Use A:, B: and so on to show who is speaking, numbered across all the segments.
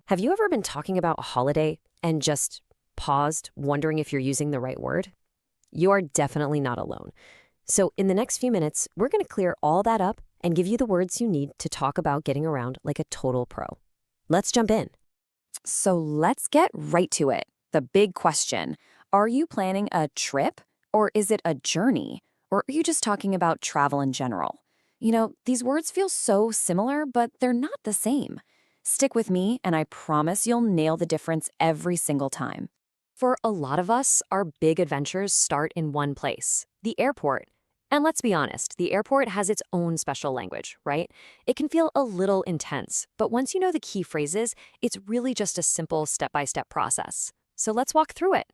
A: Have you ever been talking about a holiday and just paused, wondering if you're using the right word? You are definitely not alone. So, in the next few minutes, we're going to clear all that up and give you the words you need to talk about getting around like a total pro. Let's jump in.
B: So let's get right to it. The big question. Are you planning a trip or is it a journey? Or are you just talking about travel in general? These words feel so similar, but they're not the same. Stick with me and I promise you'll nail the difference every single time.
A: For a lot of us, our big adventures start in one place, the airport. And let's be honest, the airport has its own special language, right? It can feel a little intense, but once you know the key phrases, it's really just a simple step-by-step process. So let's walk through it.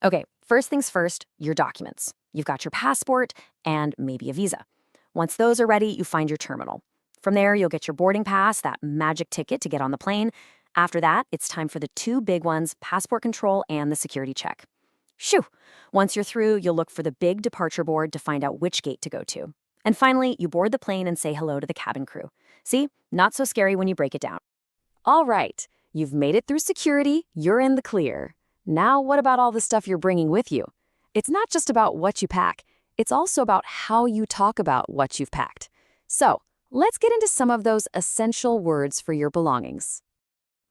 B: Okay, first things first, your documents. You've got your passport and maybe a visa. Once those are ready, you find your terminal. From there, you'll get your boarding pass, that magic ticket to get on the plane. After that, it's time for the two big ones, passport control and the security check. Shoo! Once you're through, you'll look for the big departure board to find out which gate to go to. And finally, you board the plane and say hello to the cabin crew. See? Not so scary when you break it down.
A: All right, you've made it through security, you're in the clear. Now, what about all the stuff you're bringing with you? It's not just about what you pack, it's also about how you talk about what you've packed. So, let's get into some of those essential words for your belongings.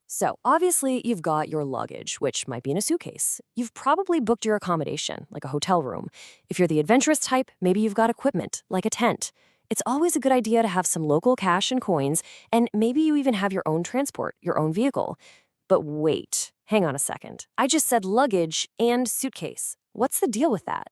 A: So, obviously, you've got your luggage, which might be in a suitcase. You've probably booked your accommodation, like a hotel room. If you're the adventurous type, maybe you've got equipment, like a tent. It's always a good idea to have some local cash and coins, and maybe you even have your own transport, your own vehicle. But wait, hang on a second. I just said luggage and suitcase. What's the deal with that?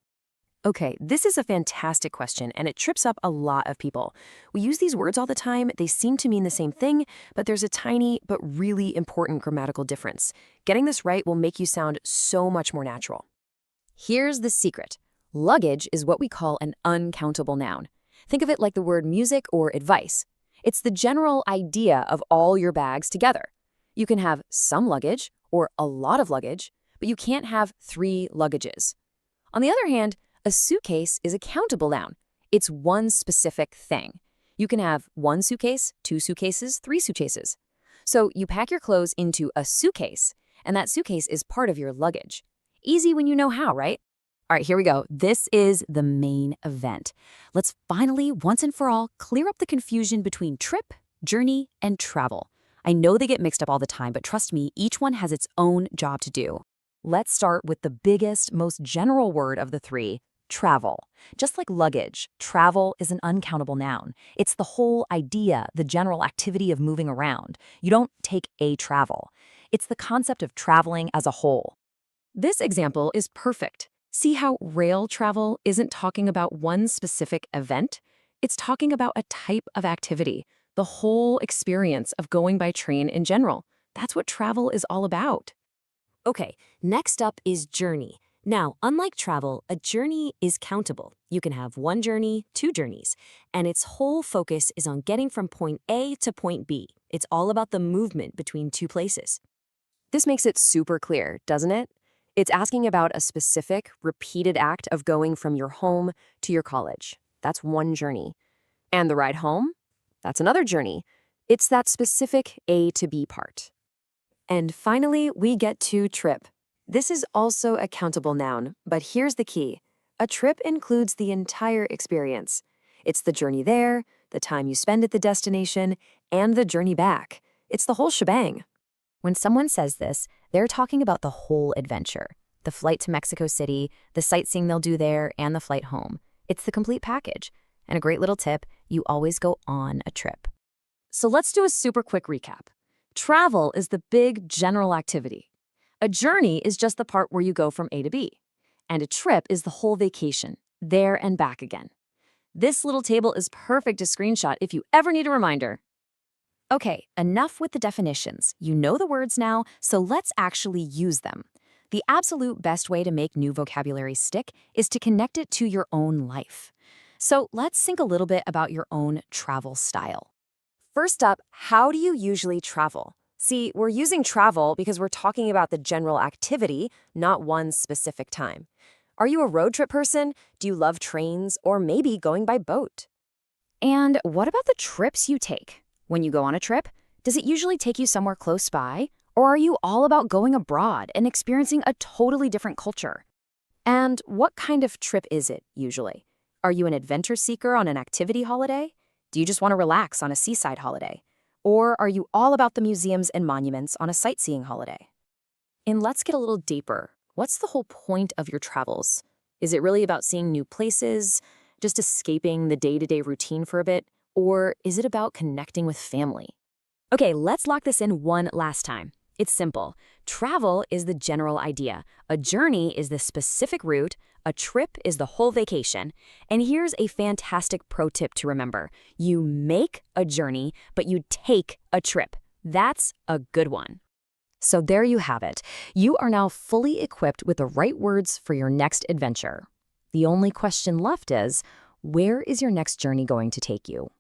A: Okay, this is a fantastic question, and it trips up a lot of people. We use these words all the time, they seem to mean the same thing, but there's a tiny but really important grammatical difference. Getting this right will make you sound so much more natural. Here's the secret. Luggage is what we call an uncountable noun. Think of it like the word music or advice. It's the general idea of all your bags together. You can have some luggage or a lot of luggage, but you can't have 3 luggages. On the other hand, a suitcase is a countable noun. It's one specific thing. You can have 1 suitcase, 2 suitcases, 3 suitcases. So you pack your clothes into a suitcase, and that suitcase is part of your luggage. Easy when you know how, right? All right, here we go. This is the main event. Let's finally, once and for all, clear up the confusion between trip, journey, and travel. I know they get mixed up all the time, but trust me, each one has its own job to do. Let's start with the biggest, most general word of the 3, travel. Just like luggage, travel is an uncountable noun. It's the whole idea, the general activity of moving around. You don't take a travel. It's the concept of traveling as a whole. This example is perfect. See how rail travel isn't talking about one specific event? It's talking about a type of activity, the whole experience of going by train in general. That's what travel is all about. Okay, next up is journey. Now, unlike travel, a journey is countable. You can have 1 journey, 2 journeys, and its whole focus is on getting from point A to point B. It's all about the movement between 2 places. This makes it super clear, doesn't it? It's asking about a specific, repeated act of going from your home to your college. That's 1 journey. And the ride home? That's another journey. It's that specific A to B part. And finally, we get to trip. This is also a countable noun, but here's the key. A trip includes the entire experience. It's the journey there, the time you spend at the destination, and the journey back. It's the whole shebang. When someone says this, they're talking about the whole adventure. The flight to Mexico City, the sightseeing they'll do there, and the flight home. It's the complete package. And a great little tip, you always go on a trip. So let's do a super quick recap. Travel is the big general activity. A journey is just the part where you go from A to B. And a trip is the whole vacation, there and back again. This little table is perfect to screenshot if you ever need a reminder. Okay, enough with the definitions. You know the words now, so let's actually use them. The absolute best way to make new vocabulary stick is to connect it to your own life. So let's think a little bit about your own travel style. First up, how do you usually travel? See, we're using travel because we're talking about the general activity, not one specific time. Are you a road trip person? Do you love trains or maybe going by boat? And what about the trips you take? When you go on a trip, does it usually take you somewhere close by?
B: Or are you all about going abroad and experiencing a totally different culture? And what kind of trip is it, usually? Are you an adventure seeker on an activity holiday? Do you just want to relax on a seaside holiday? Or are you all about the museums and monuments on a sightseeing holiday? And let's get a little deeper. What's the whole point of your travels? Is it really about seeing new places, just escaping the day-to-day routine for a bit? Or is it about connecting with family? Okay, let's lock this in one last time. It's simple. Travel is the general idea. A journey is the specific route. A trip is the whole vacation. And here's a fantastic pro tip to remember. You make a journey, but you take a trip. That's a good one. So there you have it. You are now fully equipped with the right words for your next adventure. The only question left is, where is your next journey going to take you?